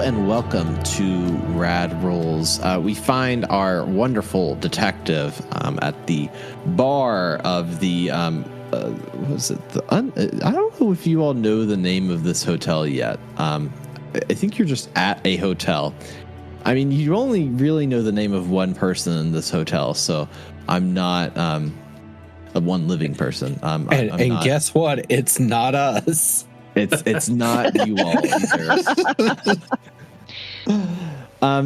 and welcome to Rad Rolls. We find our wonderful detective at the bar of the what was it? I don't know if you all know the name of this hotel yet. I think you're just at a hotel. I mean, you only really know the name of one person in this hotel, so I'm not a one living person. I'm not, guess what? It's not us. It's not you all either.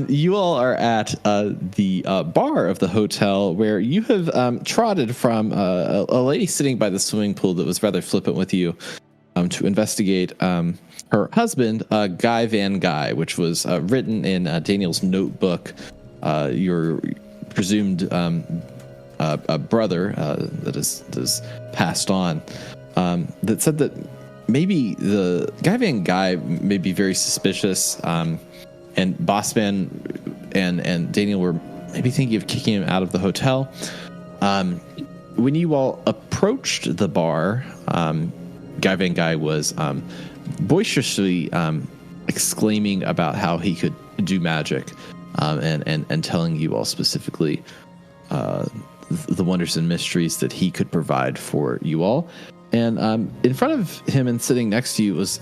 You all are at the bar of the hotel where you have trotted from a lady sitting by the swimming pool that was rather flippant with you to investigate her husband, Guy Van Guy, which was written in Daniel's notebook. Your presumed brother that is passed on, that said that maybe the Guy Van Guy may be very suspicious, and Bossman and Daniel were maybe thinking of kicking him out of the hotel. When you all approached the bar, Guy Van Guy was boisterously exclaiming about how he could do magic, and telling you all specifically the wonders and mysteries that he could provide for you all. And in front of him and sitting next to you was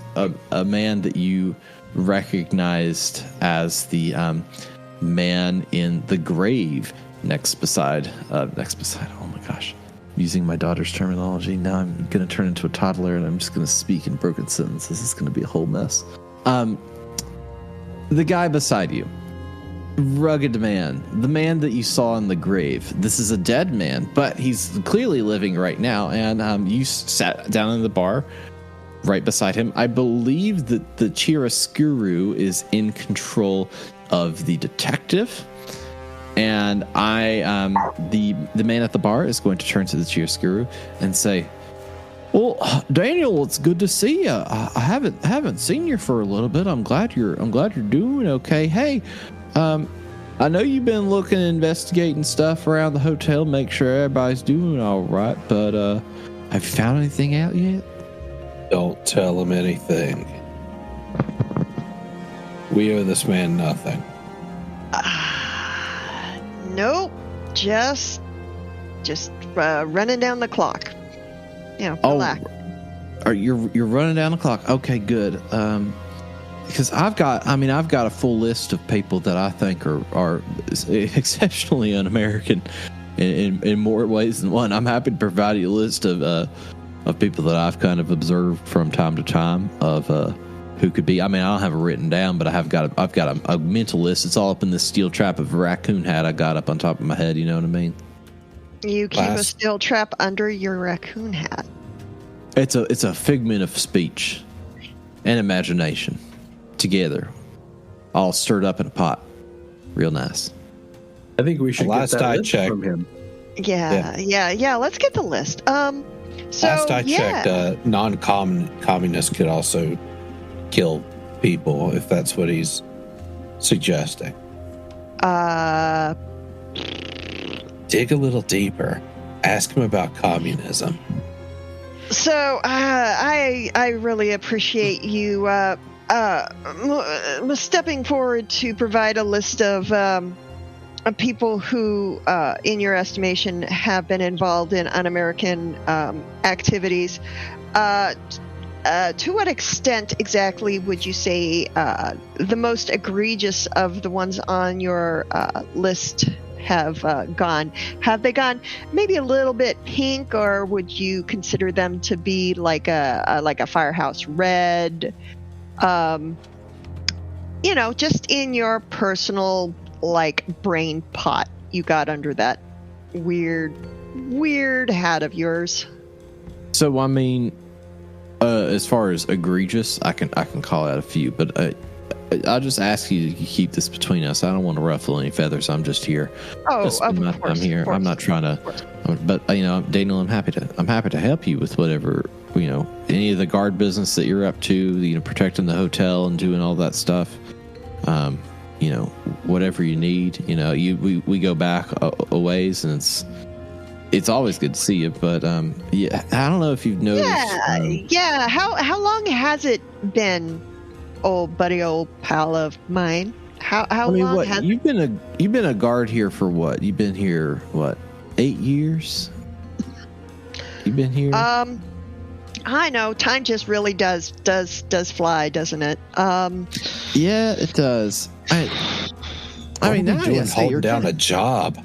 a man that you recognized as the man in the grave next beside. Oh my gosh, using my daughter's terminology. Now I'm going to turn into a toddler and I'm just going to speak in broken sentences. This is going to be a whole mess. The guy beside you, rugged man, the man that you saw in the grave. This is a dead man, but he's clearly living right now. And you sat down in the bar right beside him. I believe that the chiaroscuro is in control of the detective, and the man at the bar is going to turn to the chiaroscuro and say, "Well, Daniel, it's good to see you. I haven't seen you for a little bit. I'm glad you're doing okay. Hey, I know you've been looking, investigating stuff around the hotel, make sure everybody's doing all right, but have you found anything out yet?" Don't tell him anything. We owe this man nothing. Nope. Just running down the clock. Relax. You're running down the clock. Okay, good. Because I've got a full list of people that I think are exceptionally un-American in more ways than one. I'm happy to provide you a list of people that I've kind of observed from time to time of who could be. I mean, I don't have it written down, but I've got a mental list. It's all up in this steel trap of a raccoon hat I got up on top of my head. You know what I mean? You keep a steel trap under your raccoon hat. It's a figment of speech and imagination together, all stirred up in a pot. Real nice. I think we should get that list from him. Yeah. Let's get the list. Last I checked, non-communists could also kill people, if that's what he's suggesting. Dig a little deeper. Ask him about communism. So I really appreciate you stepping forward to provide a list of people who, in your estimation, have been involved in un-American activities. To what extent exactly would you say the most egregious of the ones on your list have gone? Have they gone maybe a little bit pink, or would you consider them to be like a Firehouse Red? Just in your personal brain pot you got under that weird hat of yours. So I mean, as far as egregious, I can call out a few, but I'll just ask you to keep this between us. I don't want to ruffle any feathers. I'm just here. I'm here. I'm not trying to. But Daniel, I'm happy to help you with whatever any of the guard business that you're up to. Protecting the hotel and doing all that stuff. Whatever you need. We go back a ways, and it's always good to see you. But I don't know if you've noticed. How long has it been old pal of mine. How long? What, you've been a guard here for what? You've been here what? 8 years? You've been here. I know time just really does fly, doesn't it? Yeah, it does. I mean, now you're holding down a job.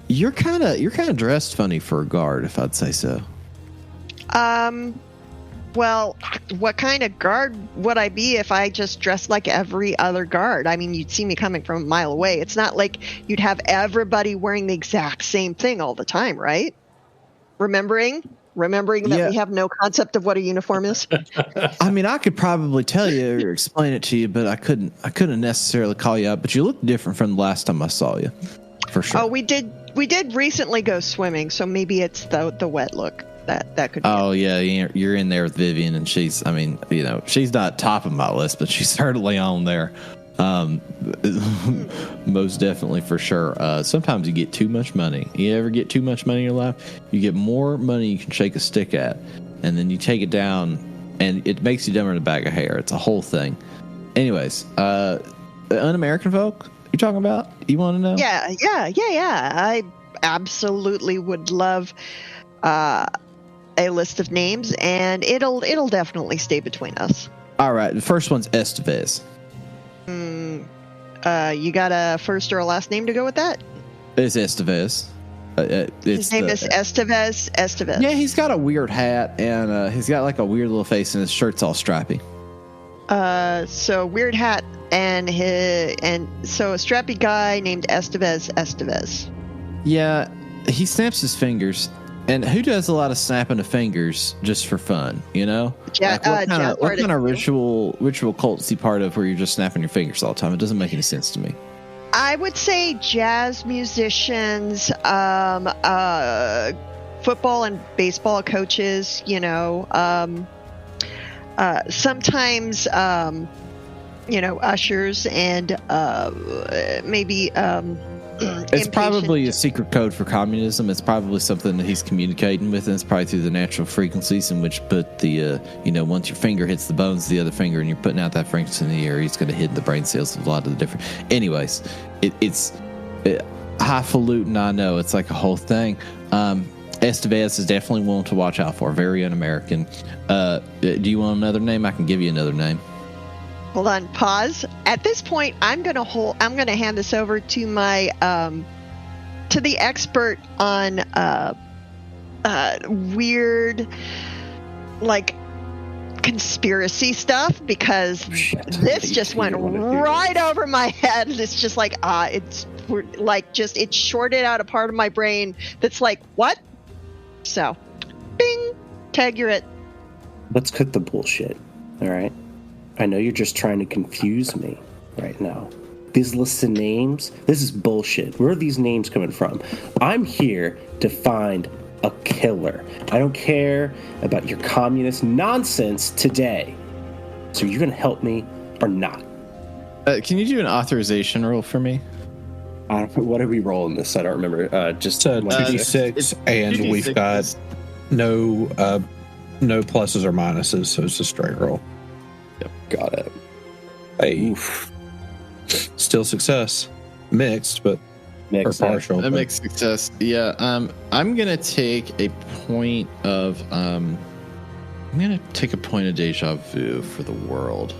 You're kind of dressed funny for a guard, if I'd say so. Well, what kind of guard would I be if I just dressed like every other guard? I mean, you'd see me coming from a mile away. It's not like you'd have everybody wearing the exact same thing all the time, right? Remembering that we have no concept of what a uniform is. I mean, I could probably tell you or explain it to you, but I couldn't necessarily call you out. But you look different from the last time I saw you, for sure. Oh, we did recently go swimming, so maybe it's the wet look. That could be yeah, you're in there with Vivian, and she's not top of my list, but she's certainly on there. Most definitely, for sure. Sometimes you get too much money. You ever get too much money in your life? You get more money you can shake a stick at, and then you take it down, and it makes you dumber than a bag of hair. It's a whole thing. Anyways, un-American folk you're talking about? You want to know? Yeah. I absolutely would love a list of names, and it'll definitely stay between us. All right, the first one's Estevez. You got a first or a last name to go with that? It's Estevez. His name is Estevez. Yeah, he's got a weird hat, and he's got like a weird little face, and his shirt's all stripy. So weird hat, and so a strappy guy named Estevez. Yeah, he snaps his fingers. And who does a lot of snapping of fingers just for fun, you know? Yeah, what kind of ritual cult is he part of where you're just snapping your fingers all the time? It doesn't make any sense to me. I would say jazz musicians, football and baseball coaches, sometimes, ushers and maybe... it's probably a secret code for communism. It's probably something that he's communicating with, and it's probably through the natural frequencies in which put the, once your finger hits the bones of the other finger and you're putting out that frequency in the air, it's going to hit the brain cells of a lot of the different... Anyways, it's highfalutin, I know. It's like a whole thing. Estevez is definitely one to watch out for. Very un-American. Do you want another name? I can give you another name. Hold on, pause. At this point, I'm gonna hand this over to my to the expert on weird, like, conspiracy stuff, because this just went right over my head. It's just like it shorted out a part of my brain that's like, what? So, bing, tag, you're it. Let's cut the bullshit. All right. I know you're just trying to confuse me right now. These lists of names, this is bullshit. Where are these names coming from? I'm here to find a killer. I don't care about your communist nonsense today. So you're going to help me or not? Can you do an authorization roll for me? What are we rolling this? I don't remember. Just 2d6, and 2D6. We've got no pluses or minuses, so it's a straight roll. Yep, got it. Hey, still success, mixed, but mixed, partial. A mixed success. Yeah. I'm gonna take a point of deja vu for the world.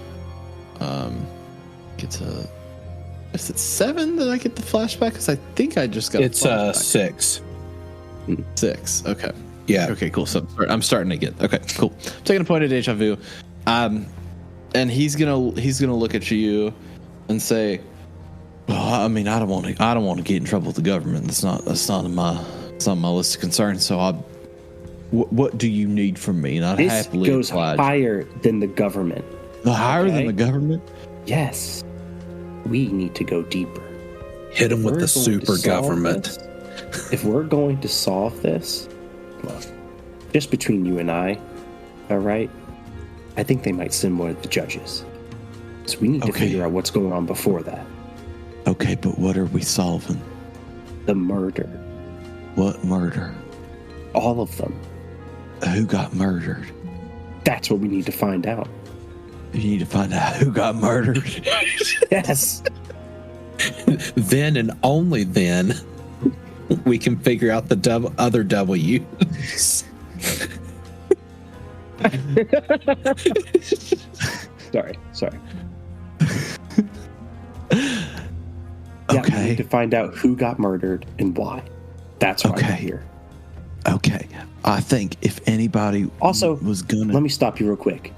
Is it 7 that I get the flashback? Because I think I just got. It's 6. 6. Okay. Yeah. Okay. Cool. So I'm starting again. Okay. Cool. Taking a point of deja vu. And he's gonna look at you and say, "Well, I mean, I don't want to get in trouble with the government. That's not on my list of concerns. So what do you need from me?" And I'd this happily goes oblige. Higher than the government. Higher than the government? Yes. We need to go deeper. Hit him with the super government. If we're going to solve this, well, just between you and I, all right? I think they might send one of the judges. So we need to figure out what's going on before that. Okay, but what are we solving? The murder. What murder? All of them. Who got murdered? That's what we need to find out. You need to find out who got murdered. Yes. Then and only then we can figure out the other W. Sorry. Yeah, we need to find out who got murdered and why. That's why we're here. Okay. I think if anybody also was gonna... Let me stop you real quick.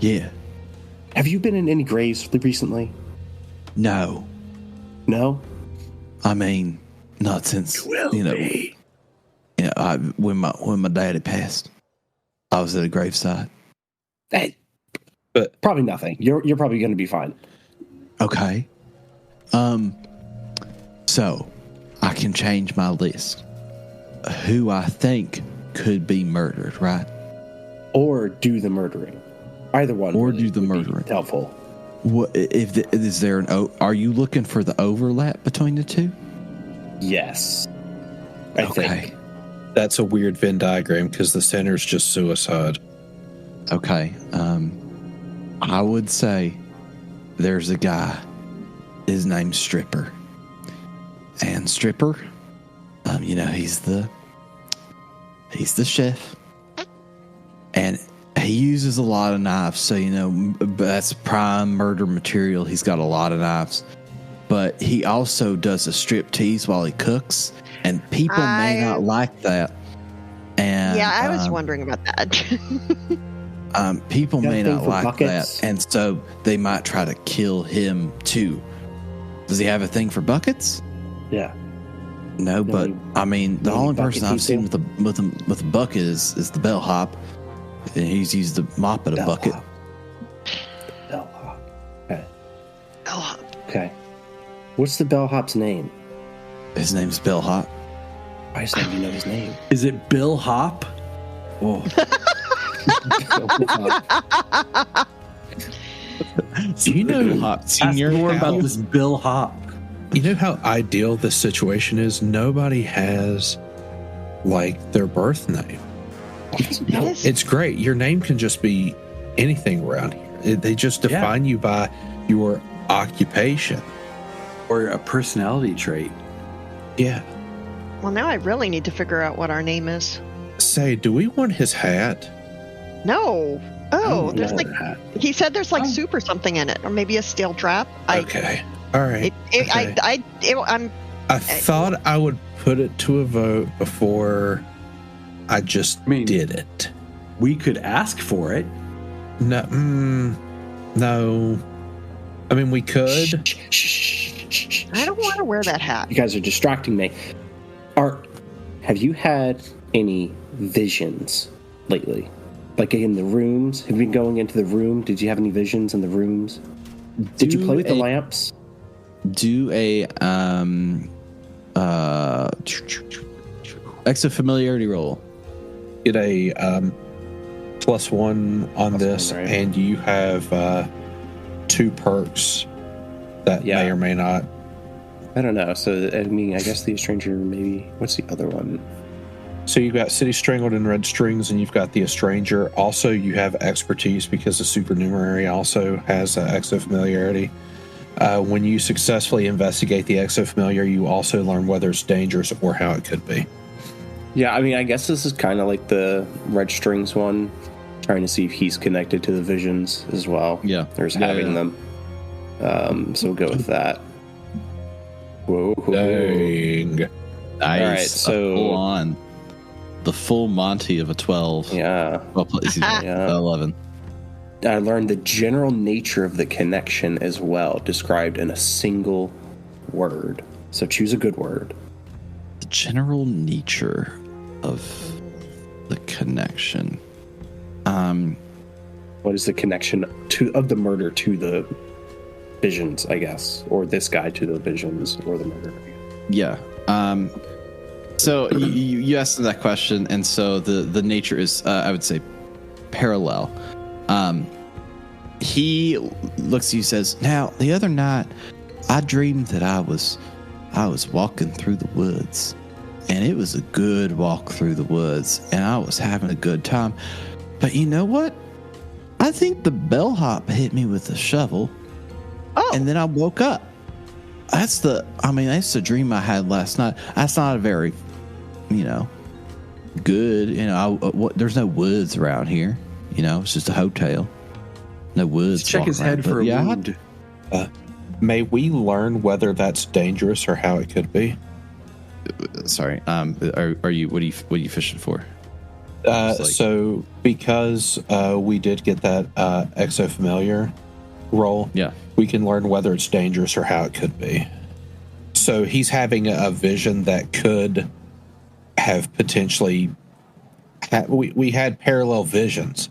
Yeah. Have you been in any graves recently? No. No? I mean, not since, when my daddy passed. I was at a graveside. Hey, but probably nothing. You're probably going to be fine. Okay. So I can change my list. Who I think could be murdered, right? Or do the murdering. Either one. Or really do the murdering. Helpful. What is there are you looking for the overlap between the two? Yes. I think. That's a weird Venn diagram because the center's just suicide. Okay. I would say there's a guy. His name's Stripper. And Stripper, he's the chef. And he uses a lot of knives, so that's prime murder material. He's got a lot of knives. But he also does a strip tease while he cooks, and people may not like that. And yeah, I was wondering about that. People may not like that, and so they might try to kill him too. Does he have a thing for buckets? Yeah. No, but I mean, the only person I've seen with a bucket is the bellhop, and he's used the mop at a bucket. Bellhop. Okay. Bellhop. Okay. What's the bellhop's name? His name's Bellhop. I just don't even know his name. Is it Bill Hop? Oh. Do you know Hop Senior? Ask more about this Bill Hop. You know how ideal this situation is? Nobody has their birth name. It's great. Your name can just be anything around here. They just define you by your occupation or a personality trait. Yeah. Well, now I really need to figure out what our name is. Say, do we want his hat? No. Oh, there's hat. He said there's soup or something in it, or maybe a steel trap. Okay. All right. I thought I would put it to a vote before I just did it. We could ask for it. No. No. I mean, we could. I don't want to wear that hat. You guys are distracting me. Have you had any visions lately? Like in the rooms? Have you been going into the room? Did you have any visions in the rooms? Did you play with the lamps? Do a extra familiarity roll. Get a +1 on this, right? And you have 2 perks that may or may not. I don't know. So, I mean, I guess the Stranger maybe. What's the other one? So you've got City Strangled in Red Strings, and you've got the Stranger. Also, you have expertise because the supernumerary also has exofamiliarity. When you successfully investigate the exofamiliar, you also learn whether it's dangerous or how it could be. Yeah, I mean, I guess this is kind of like the Red Strings one, trying to see if he's connected to the visions as well. Yeah. There's having them. So we'll go with that. Whoa. Dang. Nice. All right, so full on. The full Monty of a 12. Yeah. Well, excuse me, 11. I learned the general nature of the connection as well, described in a single word. So choose a good word. The general nature of the connection. What is the connection of the murder to the visions, I guess, or this guy to the visions or the murder? Yeah. So you asked him that question, and so the nature is, I would say, parallel. He looks at you, says, "Now the other night, I dreamed that I was walking through the woods, and it was a good walk through the woods, and I was having a good time. But you know what? I think the bellhop hit me with a shovel, and then I woke up. That's the dream I had last night. That's not a very, good. There's no woods around here. It's just a hotel. No woods. Let's check his head for a wound. May we learn whether that's dangerous or how it could be? Sorry. Are you? What are you fishing for? So because we did get that exofamiliar roll, we can learn whether it's dangerous or how it could be. So he's having a vision that could have potentially. We had parallel visions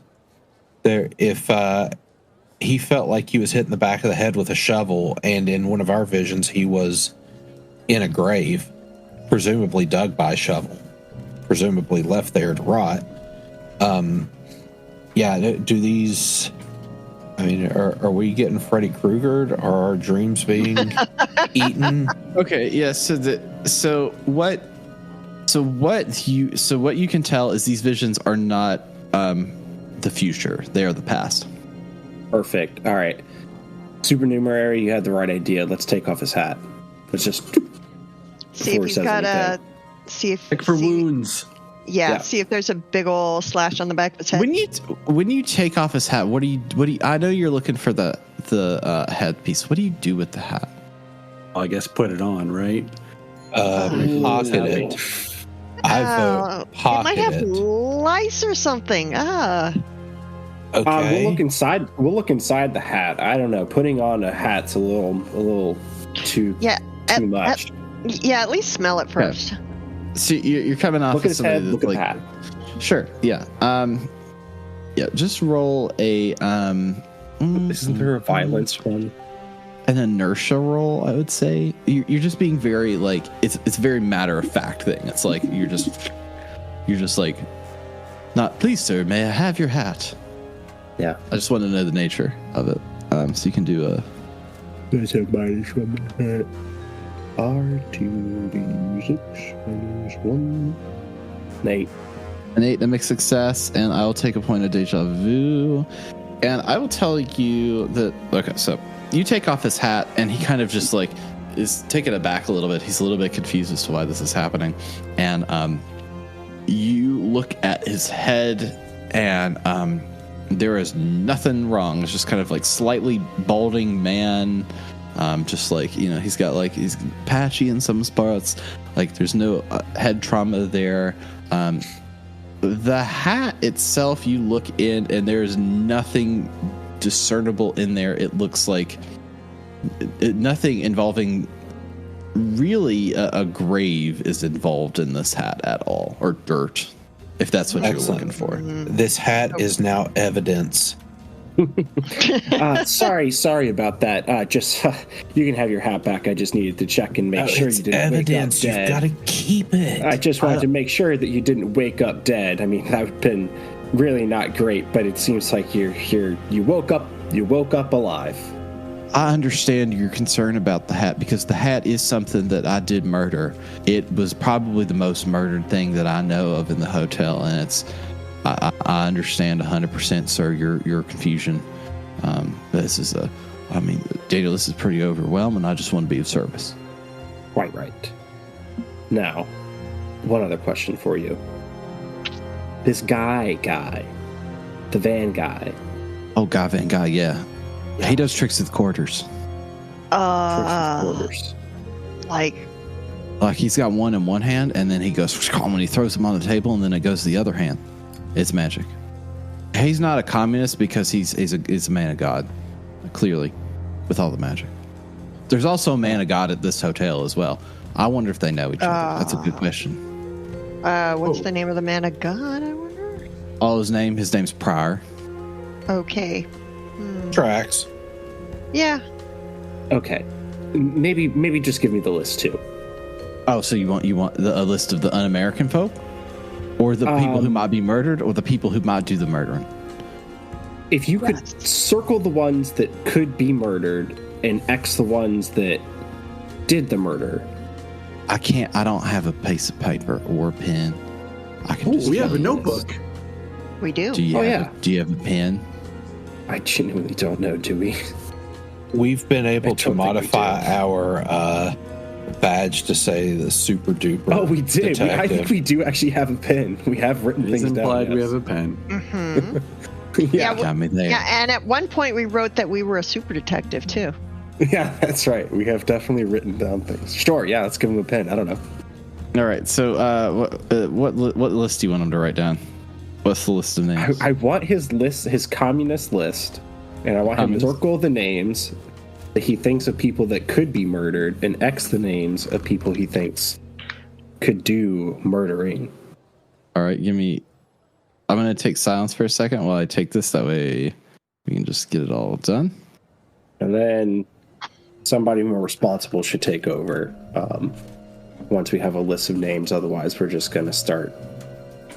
there. If he felt like he was hit in the back of the head with a shovel, and in one of our visions he was in a grave, presumably dug by a shovel, presumably left there to rot. Do these? I mean, are we getting Freddy Kruegered? Are our dreams being eaten? Okay, yeah. So what you can tell is these visions are not the future; they are the past. Perfect. All right, supernumerary. You had the right idea. Let's take off his hat. Let's just see if he's got anything. Check for wounds. Yeah, see if there's a big ol' slash on the back of his head. When you take off his hat, what do you? I know you're looking for the headpiece. What do you do with the hat? I guess put it on, right? Pocket it. I vote pocket it might have lice or something. Okay. We'll look inside the hat. I don't know. Putting on a hat's a little too much. At least smell it first. Okay. So you're coming off. Look at his head. Look at the hat. Sure. Yeah. Just roll a. Isn't there a violence one? An inertia roll, I would say. You're just being very it's a very matter of fact thing. It's like you're just like, not please, sir. May I have your hat? Yeah. I just want to know the nature of it. So you can do a. Let's have minus from the hat. R2D6 minus 1. An 8. That makes success, and I will take a point of deja vu. And I will tell you that. Okay, so you take off his hat, and he kind of just is taken aback a little bit. He's a little bit confused as to why this is happening. And you look at his head, and there is nothing wrong. It's just kind of slightly balding man. He's got he's patchy in some spots. There's no head trauma there. The hat itself, you look in and there's nothing discernible in there. It looks like nothing involving really a grave is involved in this hat at all, or dirt, if that's what you're looking for. This hat is now evidence. Sorry about that. Just you can have your hat back. I just needed to check and make sure you didn't evidence. wake up dead. You've got to keep it. I just wanted to make sure that you didn't wake up dead. I mean, that would have been really not great. But it seems like you're here. You woke up alive. I understand your concern about the hat, because the hat is something that I did murder. It was probably the most murdered thing that I know of in the hotel, and it's. I understand 100%, sir, your confusion. This is Daniel, this is pretty overwhelming. I just want to be of service. Quite right. Now, one other question for you. This guy, the van guy. Oh, Van Guy, yeah. He does tricks with quarters. Like he's got one in one hand, and then he goes when he throws them on the table, and then it goes to the other hand. It's magic. He's not a communist because he's a man of God, clearly, with all the magic. There's also a man of God at this hotel as well. I wonder if they know each other. That's a good question. What's the name of the man of God, I wonder? His name's Pryor. Okay. Tracks. Yeah. Okay. Maybe just give me the list too. Oh, so you want a list of the un-American folk? Or the people who might be murdered, or the people who might do the murdering? If you could circle the ones that could be murdered and X the ones that did the murder. I can't. I don't have a piece of paper or a pen. I can. We have a notebook. We do. Do you have a pen? I genuinely don't know, do we? We've been able to modify our badge to say the super duper. Oh, we did. I think we do actually have a pen. We have written things down. Implied we have a pen. Mm-hmm. Got me there. Yeah, and at one point we wrote that we were a super detective too. Yeah, that's right. We have definitely written down things. Sure, yeah, let's give him a pen. I don't know. All right, so what list do you want him to write down? What's the list of names? I want his list, his communist list, and I want him to circle the names that he thinks of people that could be murdered and X the names of people he thinks could do murdering. All right, I'm going to take silence for a second while I take this. That way we can just get it all done. And then somebody more responsible should take over once we have a list of names. Otherwise, we're just going to start.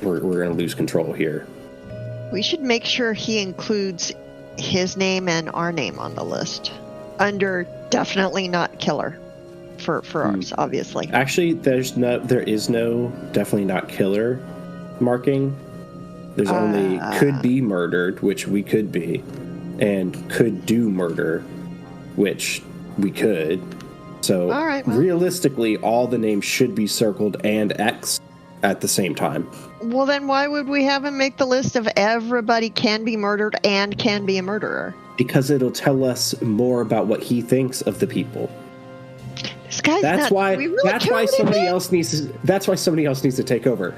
We're going to lose control here. We should make sure he includes his name and our name on the list. Under definitely not killer for ours, obviously. Actually, there is no definitely not killer marking. There's only could be murdered, which we could be, and could do murder, which we could. So all right, realistically, all the names should be circled and X at the same time. Well, then why would we have him make the list of everybody can be murdered and can be a murderer? Because it'll tell us more about what he thinks of the people. This guy's that's why somebody else needs to take over.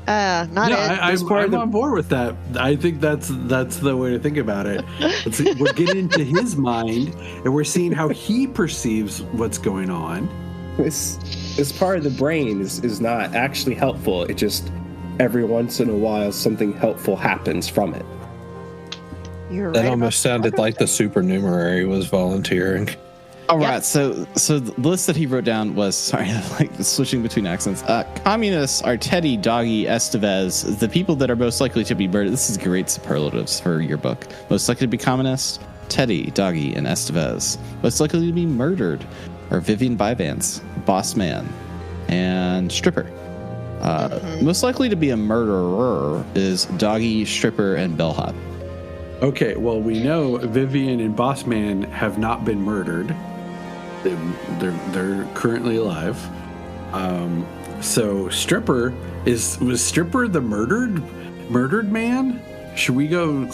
I'm on board with that. I think that's the way to think about it. We're getting into his mind, and we're seeing how he perceives what's going on. This part of the brain is not actually helpful. It just every once in a while something helpful happens from it. That almost sounded like the supernumerary was volunteering. All right, so the list that he wrote down was, sorry, I'm like switching between accents. Communists are Teddy, Doggy, Estevez, the people that are most likely to be murdered. This is great superlatives for your book. Most likely to be communists, Teddy, Doggy, and Estevez. Most likely to be murdered are Vivian Vivance, Boss Man, and Stripper. Most likely to be a murderer is Doggy, Stripper, and Bellhop. Okay, well, we know Vivian and Bossman have not been murdered. They're currently alive. So Stripper was Stripper the murdered man? Should we go?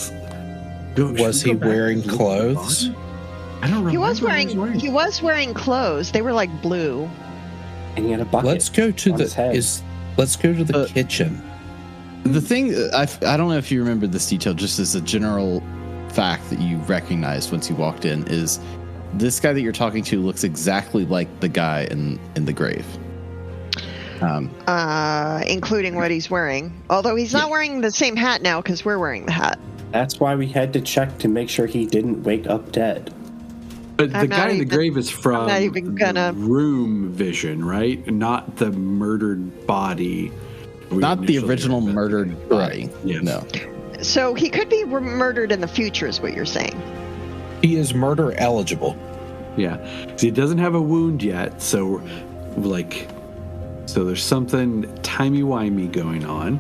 Was he wearing clothes? I don't remember. He was wearing clothes. They were like blue. And he had a bucket. Let's go to the kitchen. The thing, I don't know if you remember this detail, just as a general fact that you recognized once you walked in, is this guy that you're talking to looks exactly like the guy in the grave. Including what he's wearing. Although he's not wearing the same hat now because we're wearing the hat. That's why we had to check to make sure he didn't wake up dead. But the guy in the grave is from the room vision, right? Not the murdered body. Not the original murdered body. Yes. No. So he could be murdered in the future, is what you're saying. He is murder eligible. Yeah. So he doesn't have a wound yet, so there's something timey-wimey going on.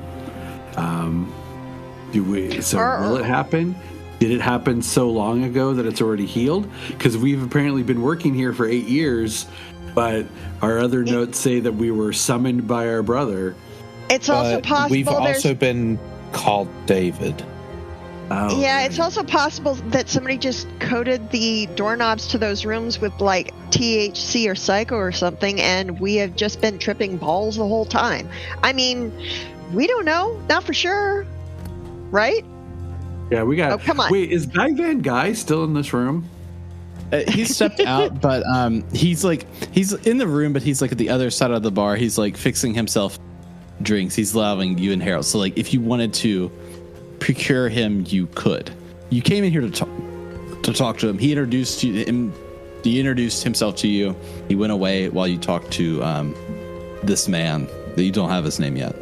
Will it happen? Did it happen so long ago that it's already healed? Because we've apparently been working here for 8 years, but our other notes say that we were summoned by our brother. It's also possible we've also been called David. Oh, yeah, it's also possible that somebody just coated the doorknobs to those rooms with like THC or Psycho or something, and we have just been tripping balls the whole time. I mean, we don't know, not for sure, right? Yeah, we got. Oh, come on! Wait, is Guy Van Guy still in this room? He stepped out, but he's in the room, but he's like at the other side of the bar. He's like fixing himself drinks. He's allowing you and Harold. So like, if you wanted to procure him, you could. You came in here to talk to him. He introduced himself to you. He went away while you talked to this man that you don't have his name yet.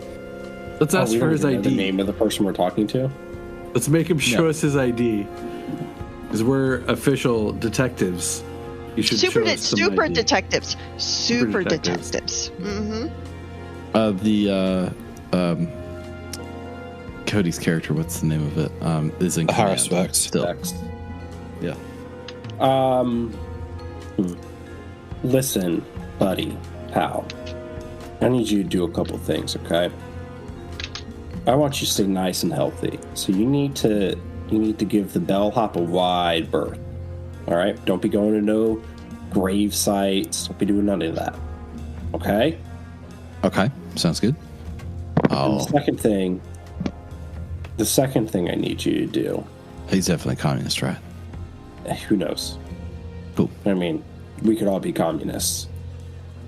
Let's ask for his ID. The name of the person we're talking to. Let's make him show us his ID, because we're official detectives. You should super ID. detectives. Super detectives. Mm-hmm. Cody's character, what's the name of it? Is in Higher command specs. still. Next. Yeah. Listen, buddy, pal. I need you to do a couple things, okay? I want you to stay nice and healthy. So you need to give the bellhop a wide berth. All right? Don't be going to no grave sites. Don't be doing none of that. Okay? Okay. Sounds good. And the second thing I need you to do, He's definitely communist, right? who knows? Cool. I mean, we could all be communists.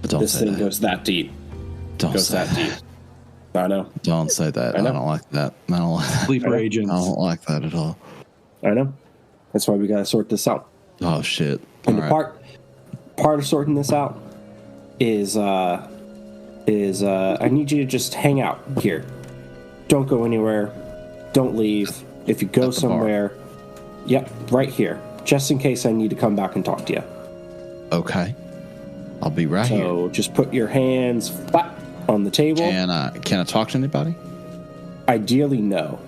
But don't This say thing that. goes that deep. Don't Goes say that deep. I know. Don't say that. I I know. don't like that. I don't like that. Sleeper I agents. I don't like that at all. I know. That's why we got to sort this out. Oh shit. And All the right. part of sorting this out is I need you to just hang out here. Don't go anywhere. Don't leave. If you go At the bar. somewhere, yep, right here. Just in case I need to come back and talk to you. Okay. I'll be right here. So just put your hands flat on the table. Can I talk to anybody? Ideally, no.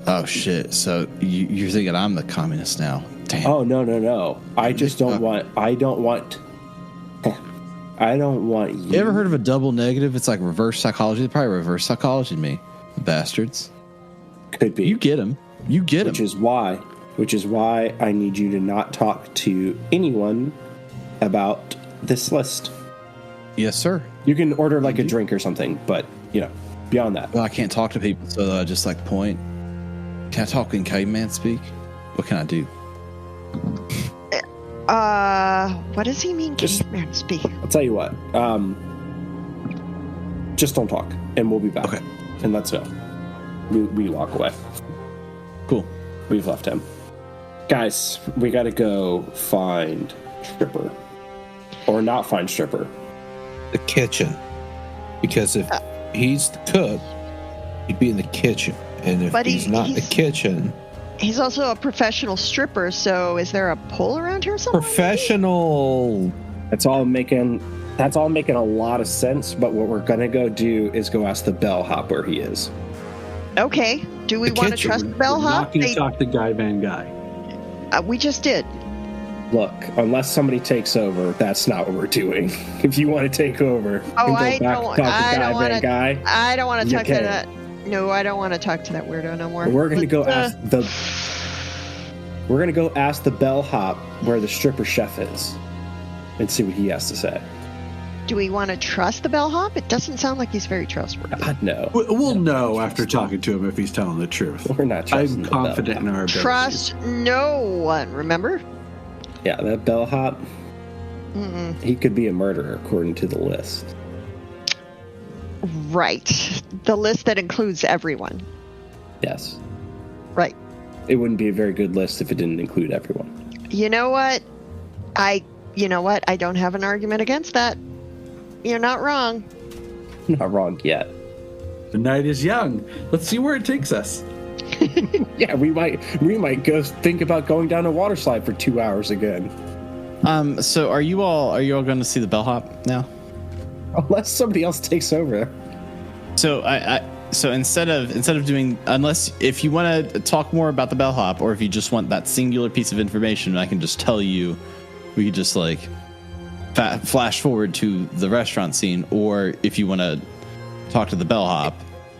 Oh shit. So you're thinking I'm the communist now? Damn. Oh no. I just don't want. I don't want you. You ever heard of a double negative? It's like reverse psychology. They probably reverse psychology me, bastards. Could be. You get him. You get him. Which is why I need you to not talk to anyone about this list. Yes, sir. You can order like a drink or something, but beyond that. Well, I can't talk to people, so I just like point. Can I talk in caveman speak? What can I do? What does he mean? Caveman speak. I'll tell you what. Just don't talk, and we'll be back. Okay. And let's go. We walk away. Cool. We've left him. Guys, we gotta go find Stripper. Or not find Stripper. The kitchen. Because if he's the cook, he'd be in the kitchen. And if But he's not in the kitchen... He's also a professional stripper, so is there a pole around here somewhere? Professional... That's all making a lot of sense, but what we're gonna go do is go ask the bellhop where he is. Okay. Do we The want to kitchen. trust We're not bellhop? going to talk to Guy Van Guy. We just did. Look, unless somebody takes over, that's not what we're doing. If you want to take over Oh, and go back to Guy, I don't want to you talk to can. that. No, I don't want to talk to that weirdo no more. we're gonna go Let's, ask the bellhop where the stripper chef is, and see what he has to say. Do we want to trust the bellhop? It doesn't sound like he's very trustworthy. No, We'll know after talking to him if he's telling the truth. we're not trusting I'm the confident in bellhop. our abilities. Trust no one. Remember? Yeah, that bellhop, Mm-mm. he could be a murderer according to the list. Right. The list that includes everyone. Yes, Right. it wouldn't be a very good list if it didn't include everyone. You know what? I don't have an argument against that. You're not wrong. Not wrong yet. The night is young. Let's see where it takes us. Yeah, we might go think about going down a water slide for 2 hours again. So are you all going to see the bellhop now? Unless somebody else takes over. So so instead of doing, unless if you want to talk more about the bellhop, or if you just want that singular piece of information, I can just tell you. We could just like flash forward to the restaurant scene, or if you want to talk to the bellhop.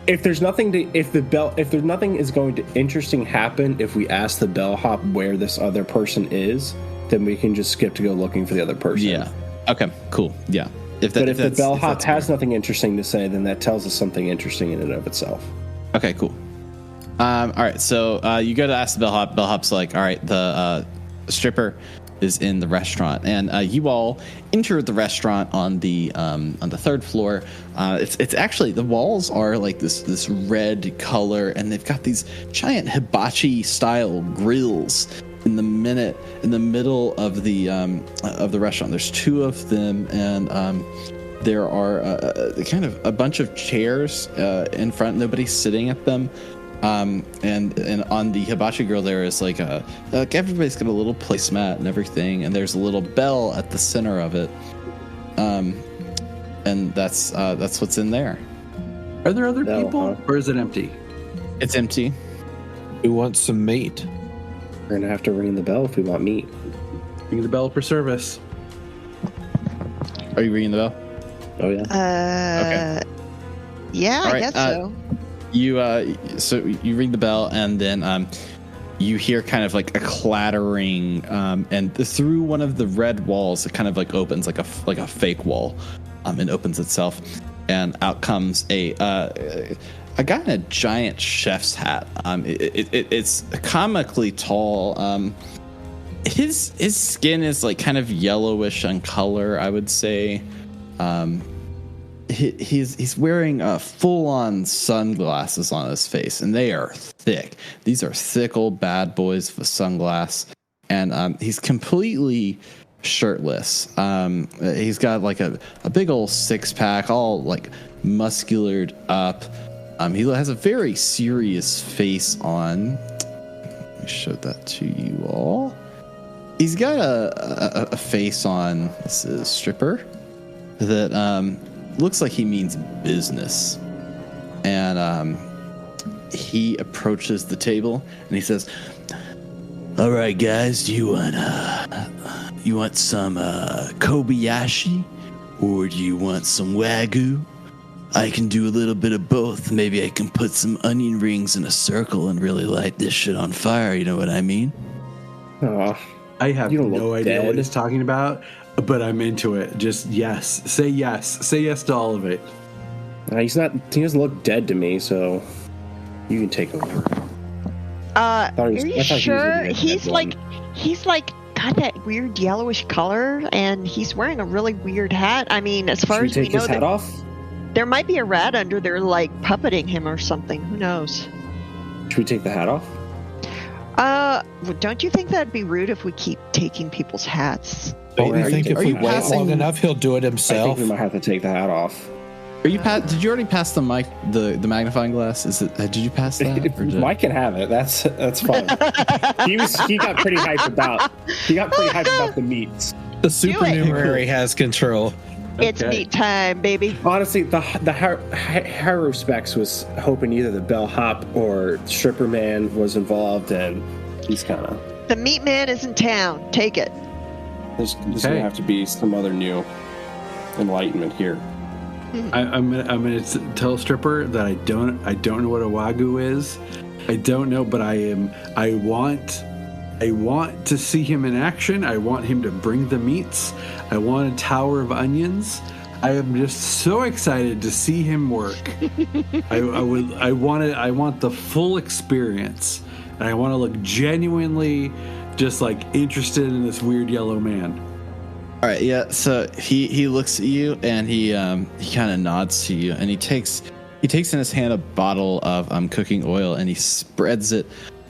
If there's nothing is going to interesting happen if we ask the bellhop where this other person is, then we can just skip to go looking for the other person. Yeah. Okay. Cool. Yeah. If the bellhop has nothing interesting to say, then that tells us something interesting in and of itself. Okay. Cool. All right. So you go to ask the bellhop. Bellhop's like, all right, the stripper is in the restaurant, and you all enter the restaurant on the third floor. It's actually, the walls are like this red color, and they've got these giant hibachi style grills in the middle of the restaurant. There's two of them, and there are kind of a bunch of chairs in front. Nobody's sitting at them. And on the hibachi grill there is like everybody's got a little placemat and everything, and there's a little bell at the center of it, and that's what's in there. Are there other No, people, huh? or is it empty? It's empty. Who wants some meat? We're gonna have to ring the bell if we want meat. Ring the bell for service. Are you ringing the bell? Oh yeah. Yeah, All I right, guess so. So you ring the bell, and then you hear kind of like a clattering, and through one of the red walls, it kind of like opens like a fake wall, and opens itself, and out comes a guy in a giant chef's hat. It's comically tall. His skin is like kind of yellowish in color, I would say. He's wearing full-on sunglasses on his face, and they are thick. These are thick old bad boys with sunglasses, and he's completely shirtless. He's got like a big old six-pack, all like musculared up. He has a very serious face on. Let me show that to you all. He's got a face on. This is stripper that looks like he means business, and he approaches the table and he says, "All right, guys, do you want some Kobayashi, or do you want some Wagyu? I can do a little bit of both. Maybe I can put some onion rings in a circle and really light this shit on fire. You know what I mean?" I have no idea dead. what he's talking about, but I'm into it. Just yes. Say yes. Say yes to all of it. He doesn't look dead to me, so you can take over. Are you sure? He's like got that weird yellowish color, and he's wearing a really weird hat. I mean, as far Should as we we take know, his hat off? there might be a rat under there, like puppeting him or something. Who knows? Should we take the hat off? Don't you think that'd be rude if we keep taking people's hats? Don't you think if we wait passing- long enough, he'll do it I himself? think we might have to take the hat off. Did you already pass the mic, the magnifying glass? Did you pass that? or did- Mike can have it. That's fine. He got pretty hyped about the meats. The supernumerary has control. It's Okay. meat time, baby. Honestly, the Hero Specs was hoping either the bellhop or stripper man was involved, and he's kind of The meat man is in town. Take it. there's Okay. gonna have to be some other new enlightenment here. I'm gonna tell Stripper that I don't know what a Wagyu is. I don't know, but I want to see him in action. I want him to bring the meats. I want a tower of onions. I am just so excited to see him work. I want the full experience, and I want to look genuinely just like interested in this weird yellow man. All right, yeah. So he looks at you, and he kind of nods to you, and he takes in his hand a bottle of cooking oil, and he spreads it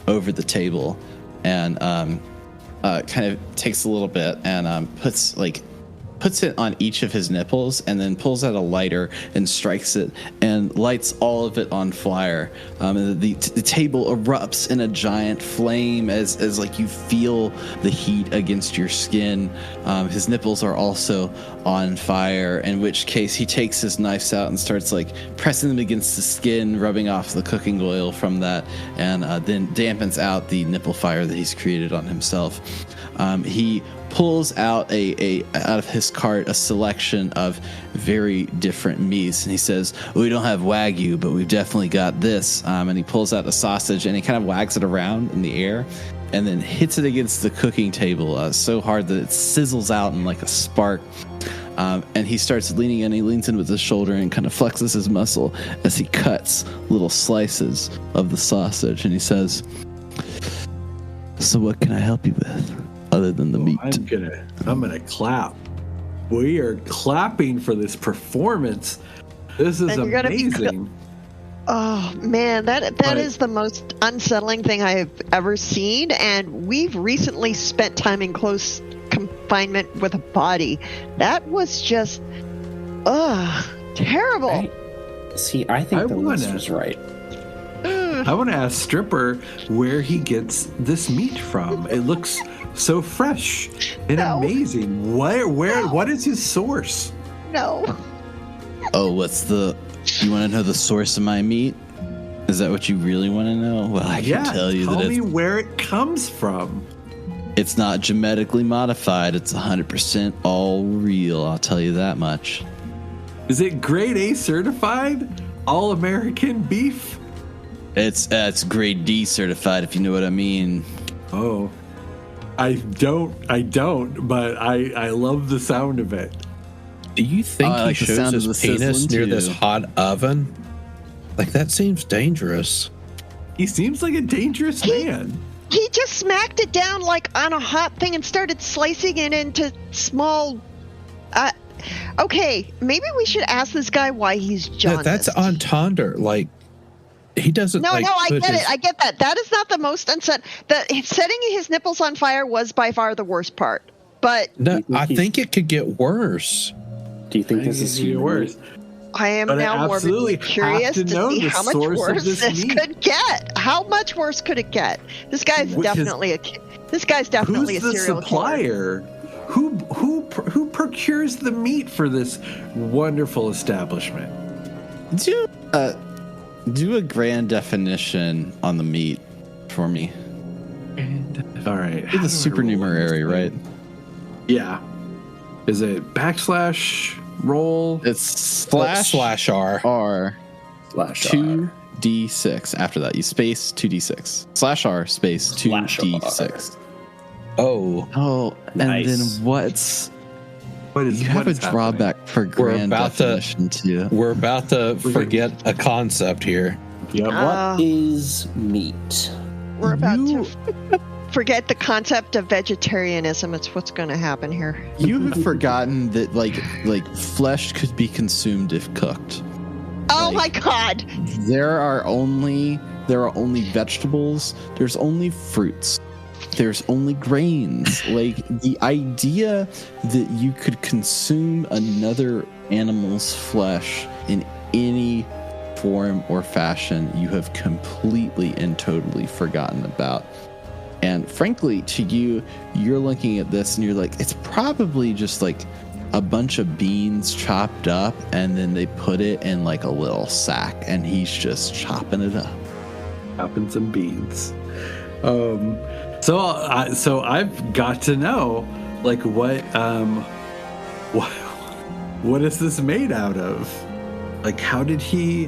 over the table, and kind of takes a little bit and puts it on each of his nipples, and then pulls out a lighter and strikes it and lights all of it on fire. The table erupts in a giant flame as like you feel the heat against your skin. His nipples are also on fire, in which case he takes his knives out and starts like pressing them against the skin, rubbing off the cooking oil from that, and then dampens out the nipple fire that he's created on himself. He pulls out out of his cart a selection of very different meats, and he says, "We don't have Wagyu, but we've definitely got this." And he pulls out a sausage, and he kind of wags it around in the air, and then hits it against the cooking table so hard that it sizzles out in like a spark. And he starts leaning in. He leans in with his shoulder and kind of flexes his muscle as he cuts little slices of the sausage, and he says, "So what can I help you with, other than the meat?" I'm gonna clap. We are clapping for this performance. This is And you're gonna be amazing. Oh man, that is the most unsettling thing I have ever seen, and we've recently spent time in close confinement with a body. That was just, terrible. I think the list was right. I want to ask Stripper where he gets this meat from. It looks so fresh and amazing. What is his source? No. Oh, you want to know the source of my meat? Is that what you really want to know? Well, I can tell you that me where it comes from. It's not genetically modified. It's 100% all real. I'll tell you that much. Is it grade A certified? All American beef? It's grade D certified, if you know what I mean. Oh, I don't, but I love the sound of it. Do you think he like the sound shows of his the penis sizzling, near too. this hot oven? Like, that seems dangerous. He seems like a dangerous man. He just smacked it down like on a hot thing and started slicing it into small. Okay, maybe we should ask this guy why he's No, jaundiced. that's entendre. Like, he doesn't. No, like, no, I put get his- it. I get that. That is not the most unset. Setting his nipples on fire was by far the worst part. But No, I think it could get worse. Do you think this is human worse? I am But I now absolutely morbidly curious have to to know see the how much source of worse this this meat. could get. How much worse could it get? This guy's Which is- definitely a Who's the serial killer. supplier? Who procures the meat for this wonderful establishment? Do a grand definition on the meat for me. All right. Do the supernumerary, right? Yeah. Is it backslash roll? It's Slash R. R Slash 2d6. After that, you space 2d6. Slash R space Slash 2d6. Oh, Oh, and Nice. then what's What is you have what a is happening? drawback for grand about to- definition too. we're about to forget a concept here. Yep. What is meat? We're about You- to forget the concept of vegetarianism. It's what's going to happen here. You have forgotten that like flesh could be consumed if cooked. Oh my God! There are only vegetables. There's only fruits. There's only grains. Like the idea that you could consume another animal's flesh in any form or fashion, you have completely and totally forgotten about. And frankly, to you, you're looking at this and you're like, it's probably just like a bunch of beans chopped up and then they put it in like a little sack and he's just chopping it up. Chopping some beans. So I've got to know, like, what is this made out of? Like, how did he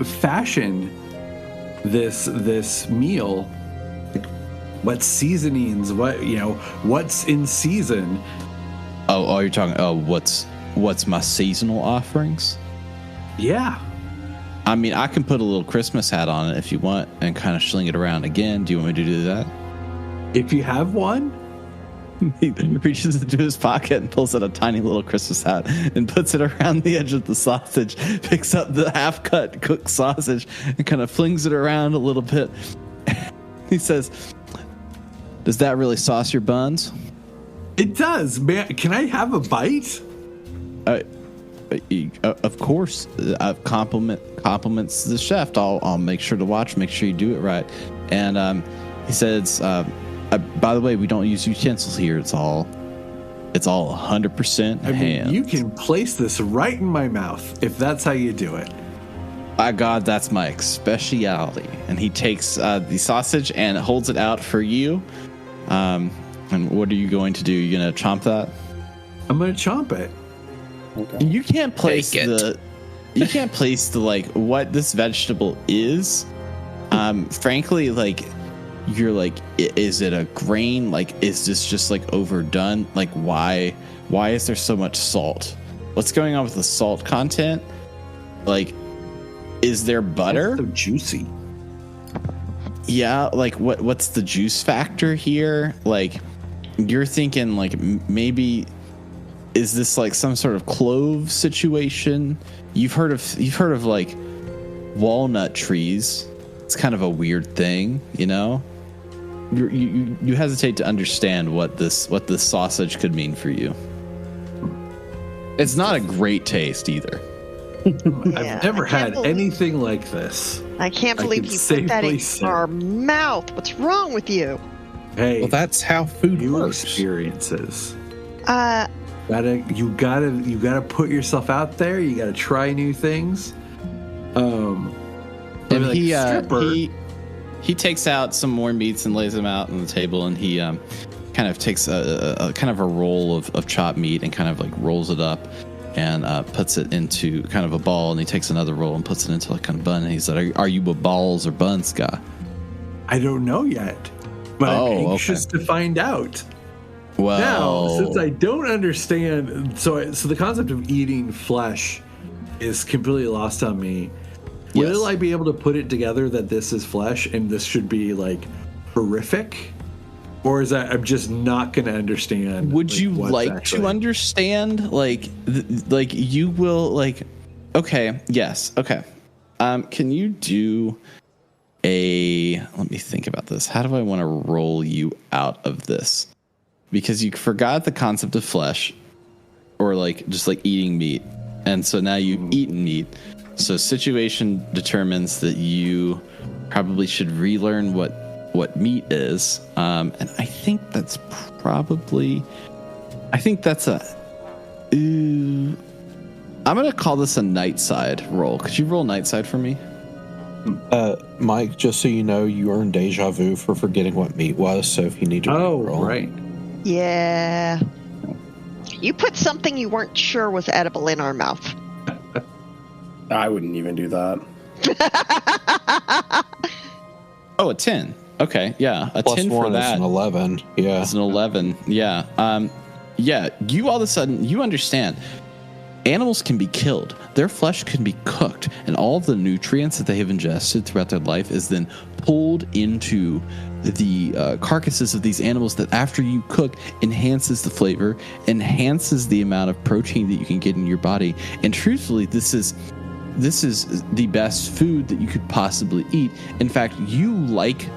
fashion this meal? Like, what seasonings? What's in season? Oh, you're talking. Oh, what's my seasonal offerings? Yeah. I mean, I can put a little Christmas hat on it if you want and kind of sling it around again. Do you want me to do that? If you have one. He reaches into his pocket and pulls out a tiny little Christmas hat and puts it around the edge of the sausage, picks up the half-cut cooked sausage and kind of flings it around a little bit. He says, "Does that really sauce your buns?" It does, man. Can I have a bite? Of course. Compliments the chef. I'll make sure to watch, make sure you do it right. And he says, by the way, we don't use utensils here. It's all 100% I mean, hand. you can place this right in my mouth if that's how you do it. By God, that's my speciality. And he takes the sausage and holds it out for you. And what are you going to do? You gonna chomp that? I'm gonna chomp it. Okay. You can't place Take it. you can't place the like what this vegetable is. Frankly, like you're like, is it a grain? Like, is this just like overdone? Like, why is there so much salt? What's going on with the salt content? Like, is there butter? So juicy. Yeah, like what's the juice factor here? Like, you're thinking like maybe is this like some sort of clove situation? You've heard of like walnut trees. It's kind of a weird thing, you know. You hesitate to understand what this sausage could mean for you. It's not a great taste either. I've never had anything like this. I can't I believe can you put that in safely say. our mouth. What's wrong with you? Hey, Well, that's how food new works. experiences. You You gotta put yourself out there. You gotta try new things. And Like stripper. he takes out some more meats and lays them out on the table, and he kind of takes a kind of a roll of chopped meat and kind of like rolls it up and puts it into kind of a ball, and he takes another roll and puts it into like kind of bun, and he said, are you a balls or buns guy? I don't know yet, but I'm anxious to find out. Well, Now, since I don't understand, so the concept of eating flesh is completely lost on me. Yes. Will I be able to put it together that this is flesh and this should be like horrific? Or is that I'm just not going to understand? Would you like to understand? Like you will like. Okay. Yes. Okay. Can you do a? Let me think about this. How do I want to roll you out of this? Because you forgot the concept of flesh, or like just like eating meat, and so now you've eaten meat. So situation determines that you probably should relearn what meat is. And I think that's probably, I'm going to call this a night side roll. Could you roll night side for me? Mike, just so you know, you earned deja vu for forgetting what meat was. So if you need to roll. Right. Yeah. You put something you weren't sure was edible in our mouth. I wouldn't even do that. Oh, a 10. Okay, yeah, a Plus 10 for one that. is an 11. Yeah. It's an 11. Yeah. Yeah, you all of a sudden, you understand. Animals can be killed. Their flesh can be cooked. And all the nutrients that they have ingested throughout their life is then pulled into the carcasses of these animals that after you cook enhances the flavor, enhances the amount of protein that you can get in your body. And truthfully, this is the best food that you could possibly eat. In fact, you like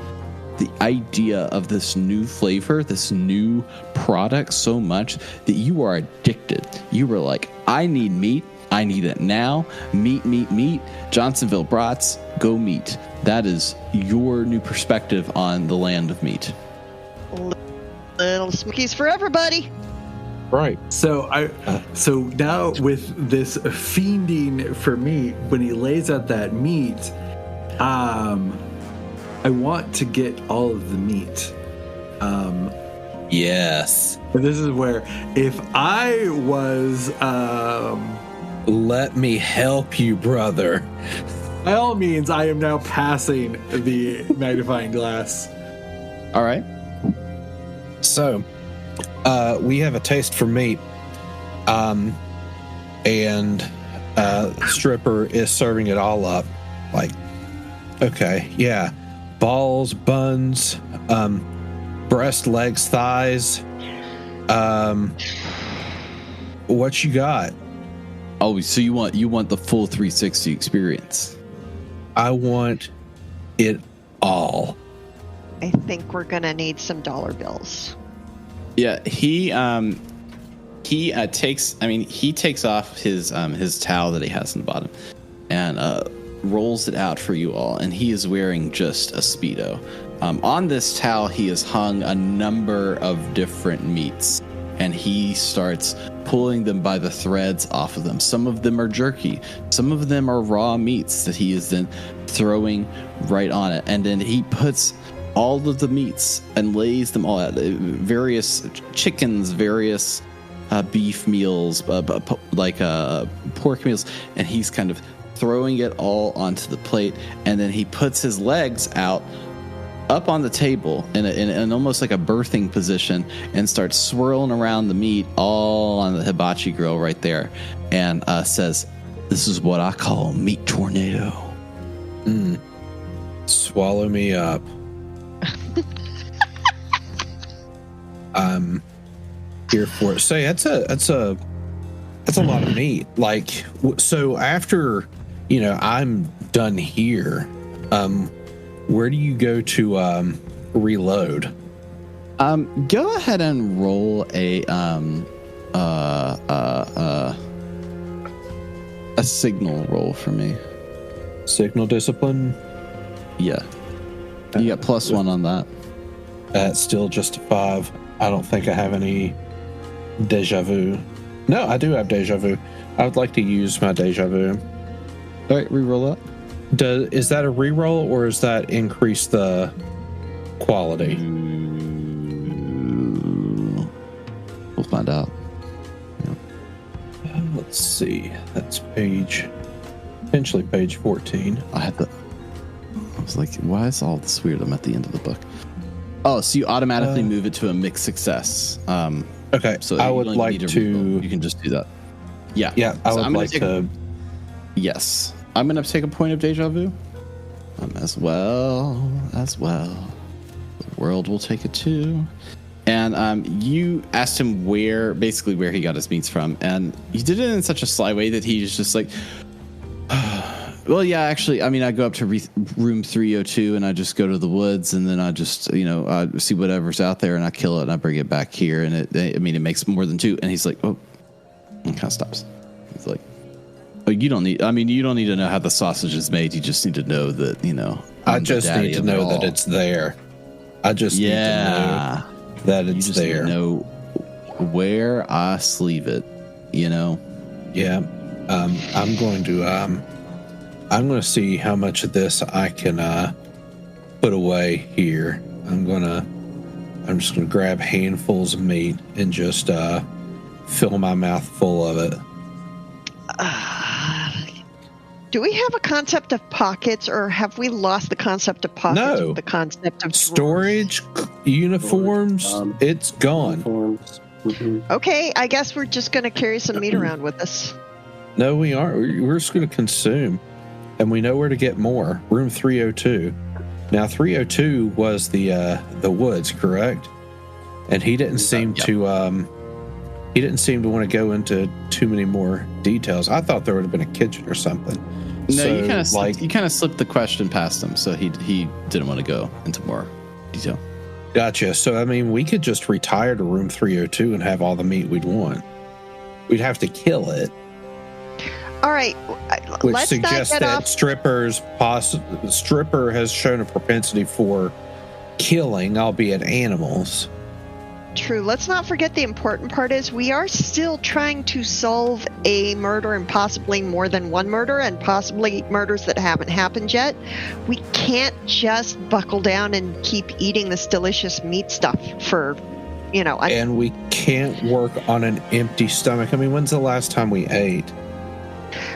the idea of this new flavor, this new product so much that you are addicted. You were like, I need meat. I need it now. Meat, meat, meat. Johnsonville brats, go meat. That is your new perspective on the land of meat. Little Smokies for everybody. Right. So now with this fiending for meat, when he lays out that meat, I want to get all of the meat. Yes. But this is where if I was Let me help you, brother. by all means, I am now passing the magnifying glass. All right. So, we have a taste for meat. And Stripper is serving it all up. Like, okay, yeah. Balls, buns, breast, legs, thighs. What you got? Oh, so you want the full 360 experience? I want it all. I think we're gonna need some dollar bills. Yeah, he takes off his towel that he has in the bottom and rolls it out for you all, and he is wearing just a Speedo. On this towel, he has hung a number of different meats, and he starts pulling them by the threads off of them. Some of them are jerky, some of them are raw meats that he is then throwing right on it, and then he puts all of the meats and lays them all out. Various chickens, various beef meals, like pork meals, and he's kind of throwing it all onto the plate, and then he puts his legs out up on the table in almost like a birthing position and starts swirling around the meat all on the hibachi grill right there, and says, "This is what I call meat tornado." Swallow me up. I'm here for it. Say that's a lot of meat. Like, so after I'm done here, where do you go to reload? Go ahead and roll a signal roll for me. Signal discipline. Yeah, you got +1 on that. That's still just a 5. I don't think I have any deja vu. No, I do have deja vu. I would like to use my deja vu. All right, re-roll that. Is that a reroll or is that increase the quality? We'll find out. Let's see. That's potentially page 14. I was like, why is all this weird? I'm at the end of the book. Oh, so you automatically move it to a mixed success. Okay, so I would like to. You can just do that. Yeah. Yeah, I would like to. Yes. I'm going to take a point of deja vu. As well. The world will take it too. And you asked him where he got his meats from. And he did it in such a sly way that he was just like, well, yeah, actually, I mean, I go up to room 302 and I just go to the woods and then I just, I see whatever's out there and I kill it and I bring it back here. And it makes more than two. And he's like, oh, and kind of stops. He's like, oh, you don't need to know how the sausage is made. You just need to know that, I just need to know that it's there. I just need to know that it's just there. Need to know where I sleeve it, Yeah. I'm going to see how much of this I can put away here. I'm just going to grab handfuls of meat and just fill my mouth full of it. Do we have a concept of pockets, or have we lost the concept of pockets? No. The concept of storage, uniforms, it's gone. Uniforms. Mm-hmm. Okay, I guess we're just going to carry some meat around with us. No, we aren't. We're just going to consume. And we know where to get more. Room 302. Now, 302 was the woods, correct? And he didn't seem to he didn't seem to want to go into too many more details. I thought there would have been a kitchen or something. No, so, you kind of slipped the question past him, so he didn't want to go into more detail. Gotcha. So I mean, we could just retire to room 302 and have all the meat we'd want. We'd have to kill it. All right, Which let's suggests not get that off. Stripper has shown a propensity for killing, albeit animals. True. Let's not forget the important part is we are still trying to solve a murder, and possibly more than one murder, and possibly murders that haven't happened yet. We can't just buckle down and keep eating this delicious meat stuff for, And we can't work on an empty stomach. I mean, when's the last time we ate?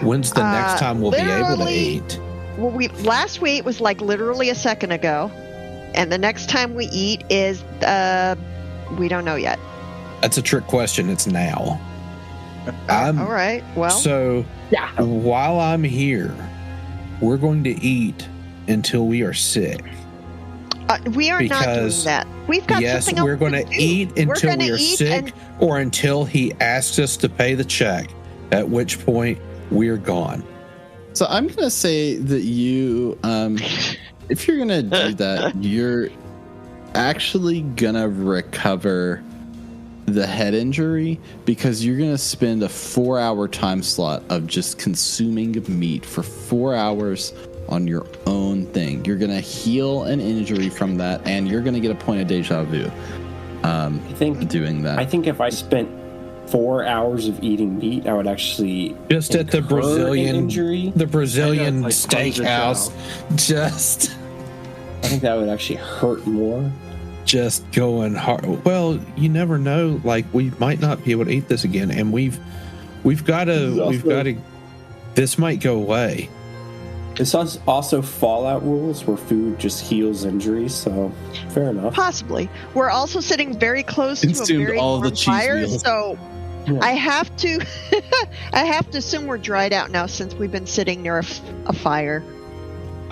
When's the next time we'll be able to eat? Well, last we ate was like literally a second ago, and the next time we eat is we don't know yet. That's a trick question. It's now. All right. Well. So while I'm here, we're going to eat until we are sick. We are not doing that. We've got something else. We're going to eat until we are sick, or until he asks us to pay the check. At which point we're gone. So I'm going to say that you, if you're going to do that, you're actually going to recover the head injury, because you're going to spend a 4-hour time slot of just consuming meat for 4 hours on your own thing. You're going to heal an injury from that, and you're going to get a point of deja vu. I think doing that. I think if I spent 4 hours of eating meat, I would actually just at the Brazilian injury. The Brazilian steakhouse. I think that would actually hurt more. Just going hard. Well, you never know. Like, we might not be able to eat this again, and we've got to. This might go away. It's also Fallout rules where food just heals injuries, so fair enough. Possibly. We're also sitting very close to a very warm fire, so I have to assume we're dried out now since we've been sitting near a fire.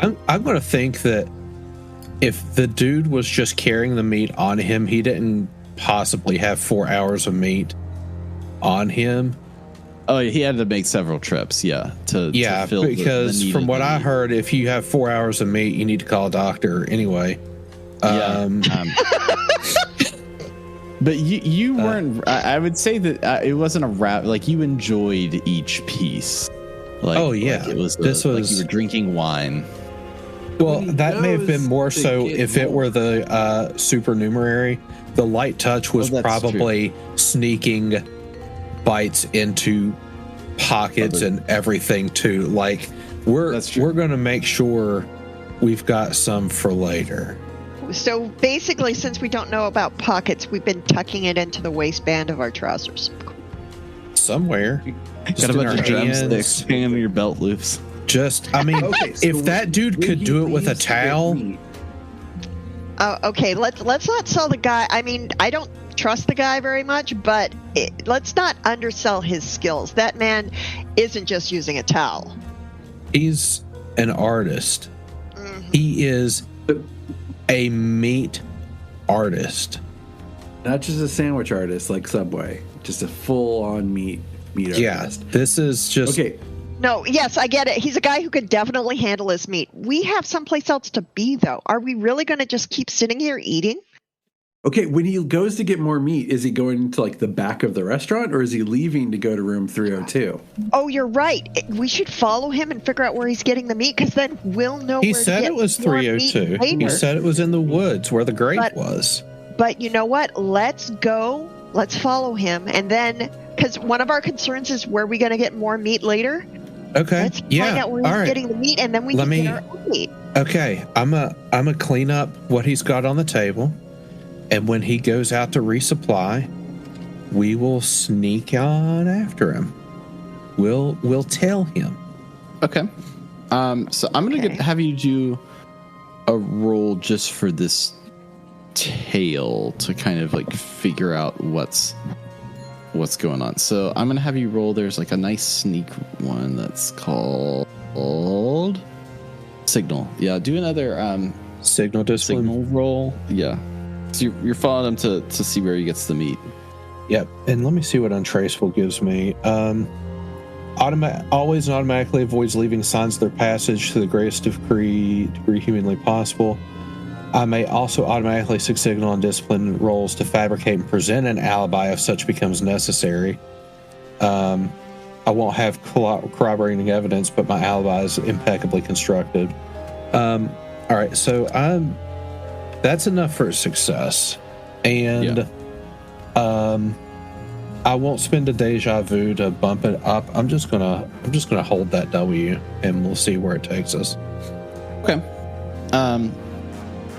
I'm going to think that if the dude was just carrying the meat on him, he didn't possibly have 4 hours of meat on him. Oh, he had to make several trips, to fill because the from what I heard, if you have 4 hours of meat, you need to call a doctor anyway. But you weren't. I would say that it wasn't a wrap. Like, you enjoyed each piece. Like, like it was. Like you were drinking wine. Well, that may have been more so if it were the supernumerary. The light touch was probably sneaking bites into pockets and everything too. Like That's true. We're going to make sure we've got some for later. So basically, since we don't know about pockets, we've been tucking it into the waistband of our trousers. Somewhere. Got a bunch of drumsticks hanging in your belt loops. I mean, Okay, so if that dude could do it with a towel. Okay, let's not sell the guy. I mean, I don't trust the guy very much, but let's not undersell his skills. That man isn't just using a towel. He's an artist. Mm-hmm. He is a meat artist. Not just a sandwich artist like Subway, just a full-on meat artist. Yeah, this is just... Okay. No, yes, I get it. He's a guy who could definitely handle his meat. We have someplace else to be, though. Are we really going to just keep sitting here eating? Okay, when he goes to get more meat, is he going to like the back of the restaurant or is he leaving to go to room 302? Oh, you're right. We should follow him and figure out where he's getting the meat, because then we'll know He where said to get it was more meat 302. later. He said it was in the woods where the grave was. But you know what? Let's go. Let's follow him. And then, because one of our concerns is where we going to get more meat later. Okay. Let's find out where he's getting the meat, and then we can get our own meat. Okay. I'm a clean up what he's got on the table. And when he goes out to resupply, we will sneak on after him. We'll tell him. Okay. So I'm gonna have you do a roll just for this tale to kind of like figure out what's going on. So I'm gonna have you roll. There's like a nice sneak one that's called Signal. Yeah. Do another Signal discipline. Signal roll. Yeah. So you're following him to see where he gets the meat. Yep. And let me see what Untraceable gives me. Always and automatically avoids leaving signs of their passage to the greatest degree humanly possible. I may also automatically signal on discipline rolls to fabricate and present an alibi if such becomes necessary. I won't have corroborating evidence, but my alibi is impeccably constructed. All right, so that's enough for success, and I won't spend a deja vu to bump it up. I'm just gonna hold that W, and we'll see where it takes us. Okay.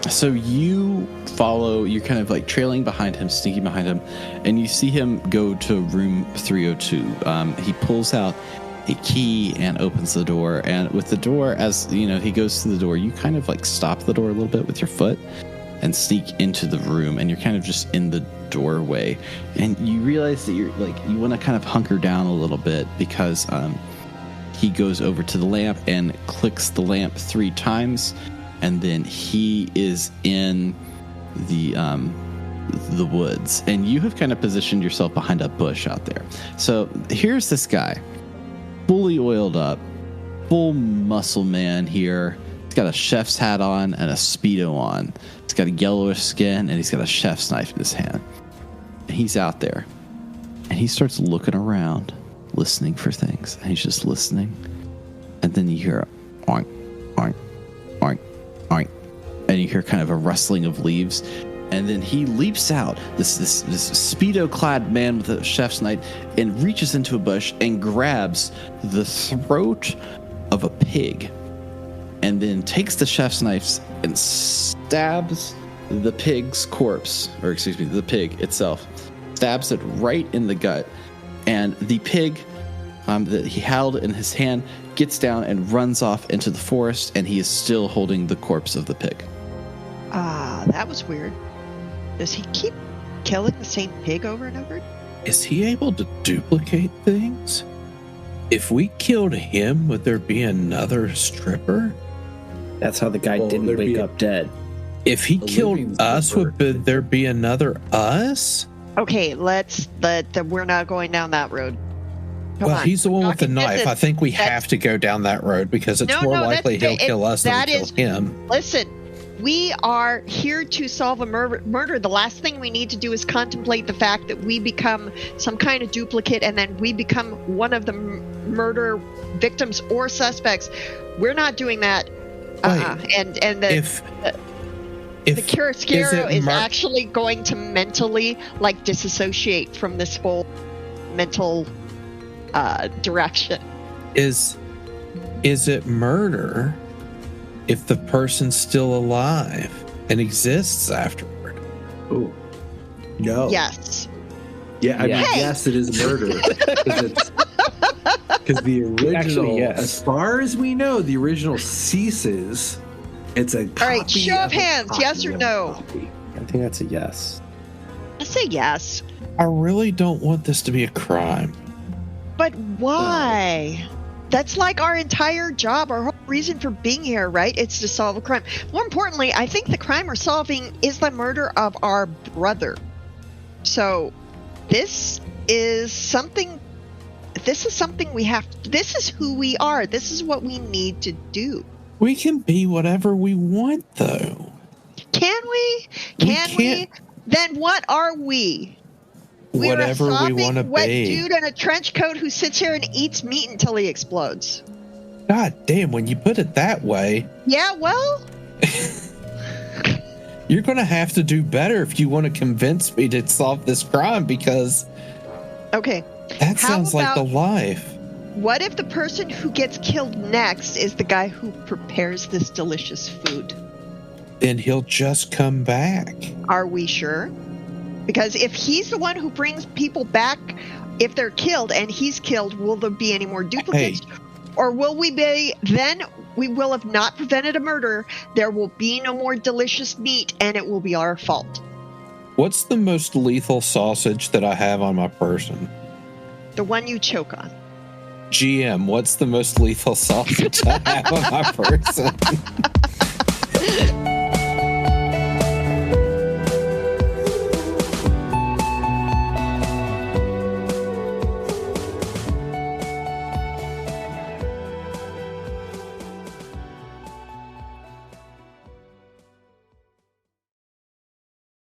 So you follow. You're kind of like trailing behind him, sneaking behind him, and you see him go to room 302. He pulls out a key and opens the door, and with the door, as you know, he goes to the door. You kind of like stop the door a little bit with your foot and sneak into the room, and you're kind of just in the doorway, and you realize that you're like, you want to kind of hunker down a little bit because he goes over to the lamp and clicks the lamp 3 times, and then he is in the woods, and you have kind of positioned yourself behind a bush out there. So here's this guy, fully oiled up, full muscle man here. He's got a chef's hat on and a Speedo on. He's got a yellowish skin, and he's got a chef's knife in his hand. And he's out there, and he starts looking around, listening for things. And he's just listening. And then you hear a oink, oink, oink, oink. And you hear kind of a rustling of leaves. And then he leaps out, this Speedo-clad man with a chef's knife, and reaches into a bush and grabs the throat of a pig. And then takes the chef's knives and stabs the pig's corpse, or excuse me, the pig itself, stabs it right in the gut. And the pig that he held in his hand gets down and runs off into the forest, and he is still holding the corpse of the pig. That was weird. Does he keep killing the same pig over and over? Is he able to duplicate things? If we killed him, would there be another stripper? That's how the guy didn't wake up dead. If he killed us, would there be another us? Okay, we're not going down that road. Come on. He's the one with the knife. Business. I think we have to go down that road because it's more likely he'll kill us than we kill him. Listen, we are here to solve a murder. The last thing we need to do is contemplate the fact that we become some kind of duplicate, and then we become one of the murder victims or suspects. We're not doing that. And the Chiaroscuro is actually going to mentally like disassociate from this whole mental direction. Is Is it murder if the person's still alive and exists afterward? Oh, no. Yes. Yeah, I mean, Hey! yes, it is murder. Because the original, Actually, yes. as far as we know, the original ceases. It's a copy. All right, show of a hands, copy yes or of a no? copy. I think that's a yes. I say yes. I really don't want this to be a crime. But why? That's like our entire job, our whole reason for being here, right? It's to solve a crime. More importantly, I think the crime we're solving is the murder of our brother. So this is something we have to, this is who we are. This is what we need to do. We can be whatever we want, though. Can we? Can we? can't- Then what are we? We're Whatever a we sopping want to wet be. dude in a trench coat who sits here and eats meat until he explodes. God damn, when you put it that way, Yeah, well, you're going to have to do better if you want to convince me to solve this crime, because okay. that How sounds like the about- life. What if the person who gets killed next is the guy who prepares this delicious food? Then he'll just come back. Are we sure? Because if he's the one who brings people back, if they're killed and he's killed, will there be any more duplicates? Or will we be, then we will have not prevented a murder, there will be no more delicious meat, and it will be our fault. What's the most lethal sausage that I have on my person? The one you choke on. GM, what's the most lethal sausage I have on my person?